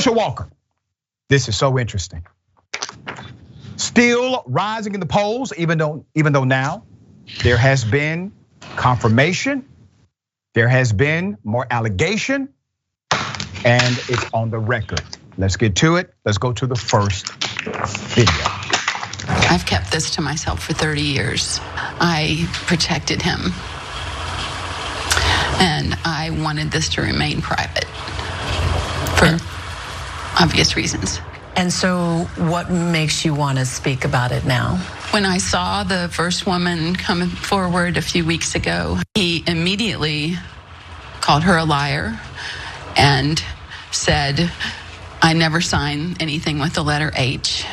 Herschel Walker, this is so interesting. Still rising in the polls, even though now there has been confirmation, there has been more allegation, and it's on the record. Let's get to it. Let's go to the first video. I've kept this to myself for 30 years. I protected him. And I wanted this to remain private for obvious reasons. And so what makes you want to speak about it now? When I saw the first woman come forward a few weeks ago, he immediately called her a liar and said, I never sign anything with the letter H.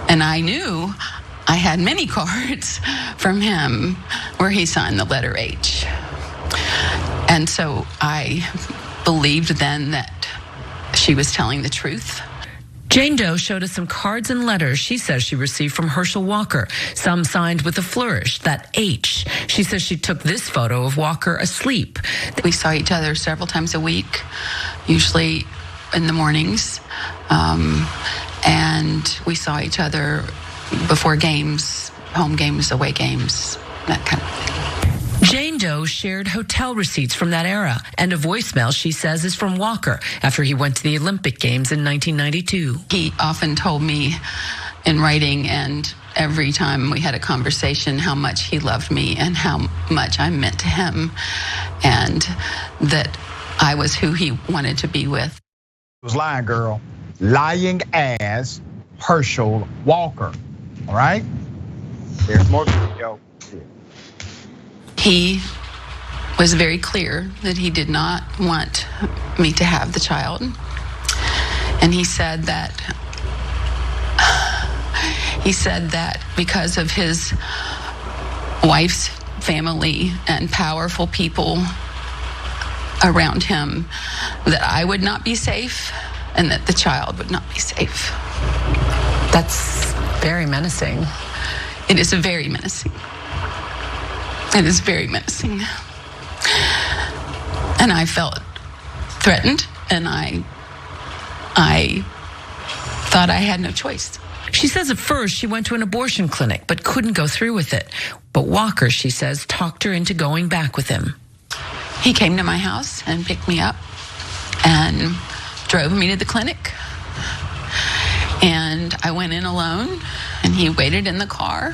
And I knew I had many cards from him where he signed the letter H. And so I believed then that she was telling the truth. Jane Doe showed us some cards and letters she says she received from Herschel Walker, some signed with a flourish, that H. She says she took this photo of Walker asleep. We saw each other several times a week, usually in the mornings. And we saw each other before games, home games, away games, that kind of thing. Jane Doe shared hotel receipts from that era and a voicemail she says is from Walker after he went to the Olympic Games in 1992. He often told me in writing and every time we had a conversation how much he loved me and how much I meant to him and that I was who he wanted to be with. It was lying, girl. Lying as Herschel Walker, all right? There's more video. He was very clear that he did not want me to have the child. And he said that because of his wife's family and powerful people around him, that I would not be safe and that the child would not be safe. That's very menacing. It is very menacing. It is very menacing. And I felt threatened, and I thought I had no choice. She says at first she went to an abortion clinic, but couldn't go through with it. But Walker, she says, talked her into going back with him. He came to my house and picked me up and drove me to the clinic. And I went in alone, and he waited in the car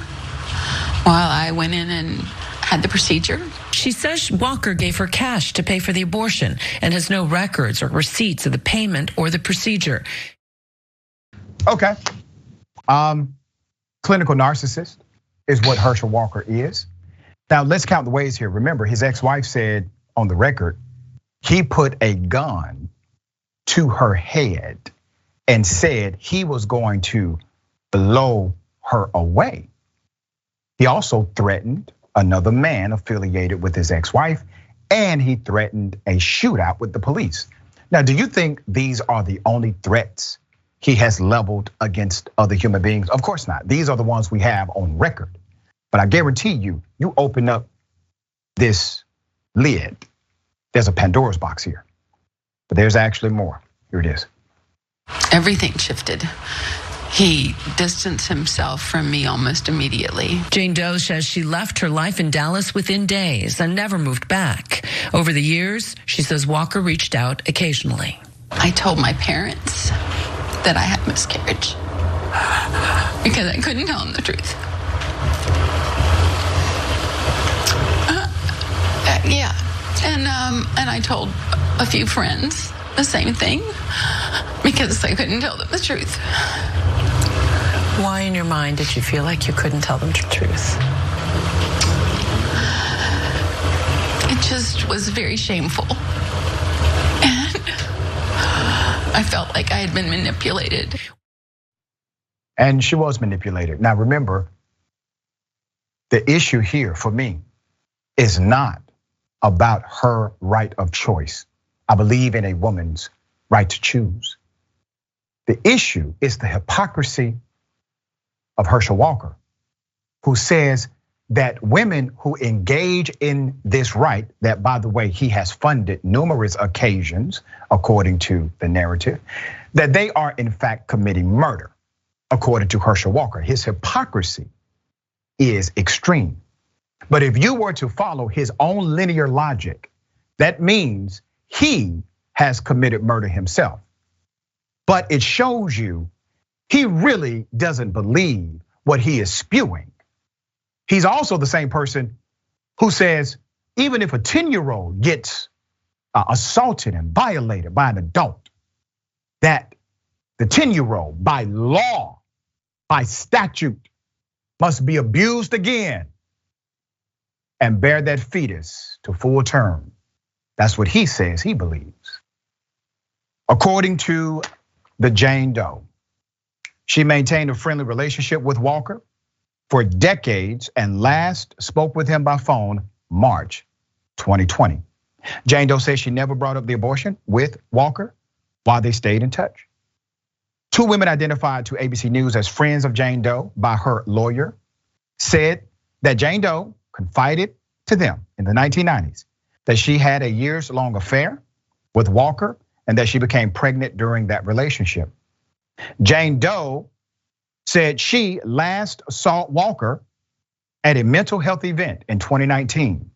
while I went in and had the procedure. She says Walker gave her cash to pay for the abortion and has no records or receipts of the payment or the procedure. Okay. Clinical narcissist is what Herschel Walker is. Now let's count the ways here. Remember, his ex-wife said on the record, he put a gun to her head and said he was going to blow her away. He also threatened another man affiliated with his ex-wife, and he threatened a shootout with the police. Now, do you think these are the only threats he has leveled against other human beings? Of course not. These are the ones we have on record. But I guarantee you, you open up this lid, there's a Pandora's box here. But there's actually more. Here it is. Everything shifted. He distanced himself from me almost immediately. Jane Doe says she left her life in Dallas within days and never moved back. Over the years, she says Walker reached out occasionally. I told my parents that I had miscarriage because I couldn't tell them the truth. Yeah, and I told a few friends the same thing because I couldn't tell them the truth. Why in your mind did you feel like you couldn't tell them the truth? It just was very shameful. And I felt like I had been manipulated. And she was manipulated. Now remember, the issue here for me is not about her right of choice. I believe in a woman's right to choose. The issue is the hypocrisy of Herschel Walker, who says that women who engage in this right, that by the way, he has funded numerous occasions, according to the narrative, that they are in fact committing murder, according to Herschel Walker. His hypocrisy is extreme. But if you were to follow his own linear logic, that means he has committed murder himself. But it shows you he really doesn't believe what he is spewing. He's also the same person who says, even if a 10-year-old gets assaulted and violated by an adult, that the 10-year-old by law, by statute, must be abused again and bear that fetus to full term. That's what he says he believes. According to the Jane Doe, she maintained a friendly relationship with Walker for decades and last spoke with him by phone March 2020. Jane Doe says she never brought up the abortion with Walker while they stayed in touch. Two women identified to ABC News as friends of Jane Doe by her lawyer said that Jane Doe confided to them in the 1990s that she had a years-long affair with Walker and that she became pregnant during that relationship. Jane Doe said she last saw Walker at a mental health event in 2019.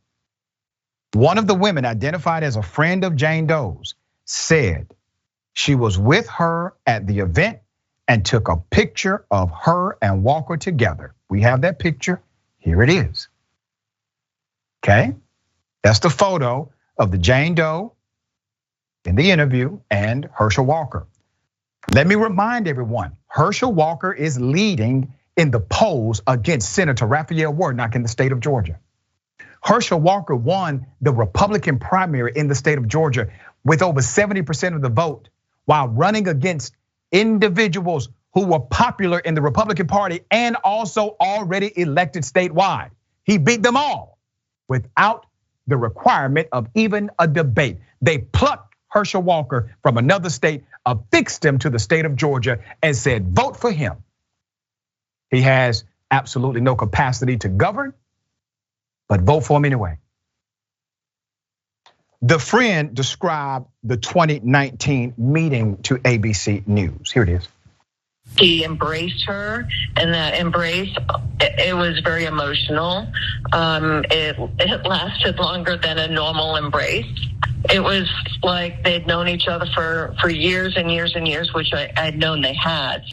One of the women identified as a friend of Jane Doe's said she was with her at the event and took a picture of her and Walker together. We have that picture, here it is. Okay, that's the photo of the Jane Doe in the interview and Herschel Walker. Let me remind everyone, Herschel Walker is leading in the polls against Senator Raphael Warnock in the state of Georgia. Herschel Walker won the Republican primary in the state of Georgia with over 70% of the vote while running against individuals who were popular in the Republican Party and also already elected statewide. He beat them all without the requirement of even a debate. They plucked Herschel Walker from another state, affixed him to the state of Georgia and said, vote for him. He has absolutely no capacity to govern, but vote for him anyway. The friend described the 2019 meeting to ABC News. Here it is. He embraced her, and that embrace, it was very emotional. It lasted longer than a normal embrace. It was like they'd known each other for years and years and years, which I'd known they had.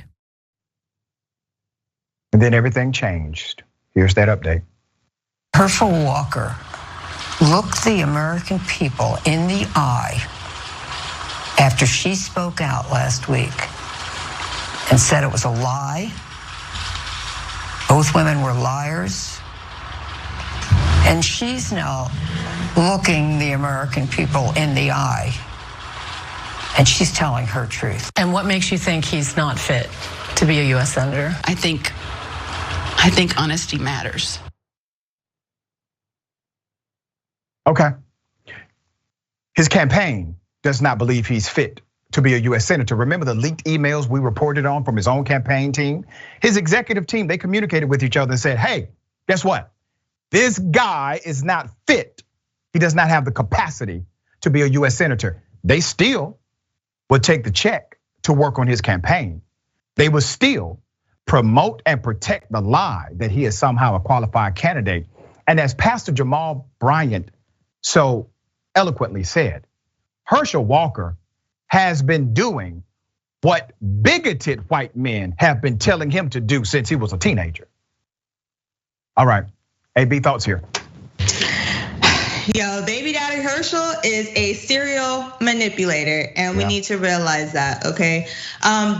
And then everything changed. Here's that update. Herschel Walker looked the American people in the eye after she spoke out last week and said it was a lie. Both women were liars. And she's now looking the American people in the eye, and she's telling her truth. And what makes you think he's not fit to be a US Senator? I think honesty matters. Okay. His campaign does not believe he's fit to be a US Senator. Remember the leaked emails we reported on from his own campaign team? His executive team, they communicated with each other and said, hey, guess what? This guy is not fit. He does not have the capacity to be a US Senator. They still would take the check to work on his campaign. They would still promote and protect the lie that he is somehow a qualified candidate. And as Pastor Jamal Bryant so eloquently said, Herschel Walker has been doing what bigoted white men have been telling him to do since he was a teenager. All right, A.B. thoughts here. Yo, baby daddy Herschel is a serial manipulator, and we need to realize that, okay?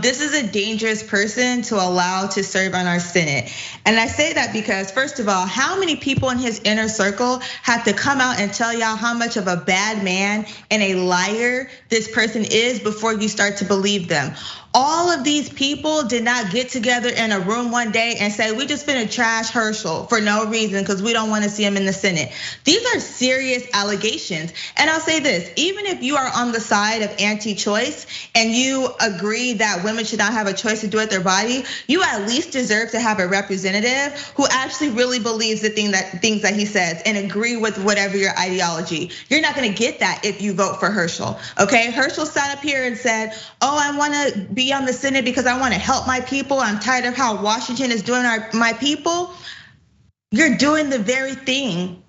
This is a dangerous person to allow to serve on our Senate. And I say that because, first of all, how many people in his inner circle have to come out and tell y'all how much of a bad man and a liar this person is before you start to believe them? All of these people did not get together in a room one day and say, we just finna trash Herschel for no reason because we don't wanna see him in the Senate. These are serious serious allegations. And I'll say this, even if you are on the side of anti-choice and you agree that women should not have a choice to do with their body, you at least deserve to have a representative who actually really believes the things that he says and agree with whatever your ideology. You're not gonna get that if you vote for Herschel, okay? Herschel sat up here and said, oh, I wanna be on the Senate because I wanna help my people. I'm tired of how Washington is doing my people. You're doing the very thing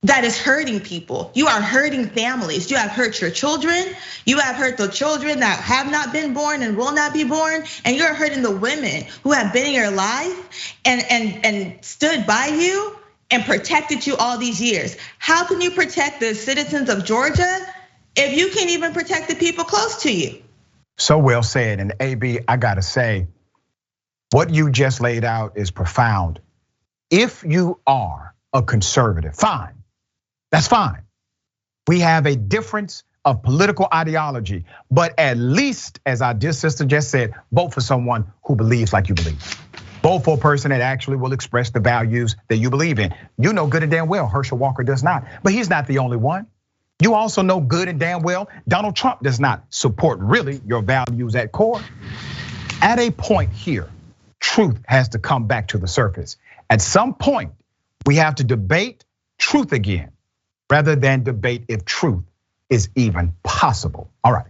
that is hurting people. You are hurting families. You have hurt your children. You have hurt the children that have not been born and will not be born. And you're hurting the women who have been in your life and stood by you and protected you all these years. How can you protect the citizens of Georgia if you can't even protect the people close to you? So well said. And A.B., I gotta say, what you just laid out is profound. If you are a conservative, fine, that's fine. We have a difference of political ideology, but at least, as our dear sister just said, vote for someone who believes like you believe. Vote for a person that actually will express the values that you believe in. You know good and damn well Herschel Walker does not, but he's not the only one. You also know good and damn well Donald Trump does not support really your values at core. At a point here, truth has to come back to the surface. At some point, we have to debate truth again, rather than debate if truth is even possible. All right,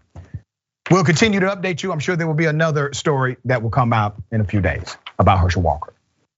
we'll continue to update you. I'm sure there will be another story that will come out in a few days about Herschel Walker.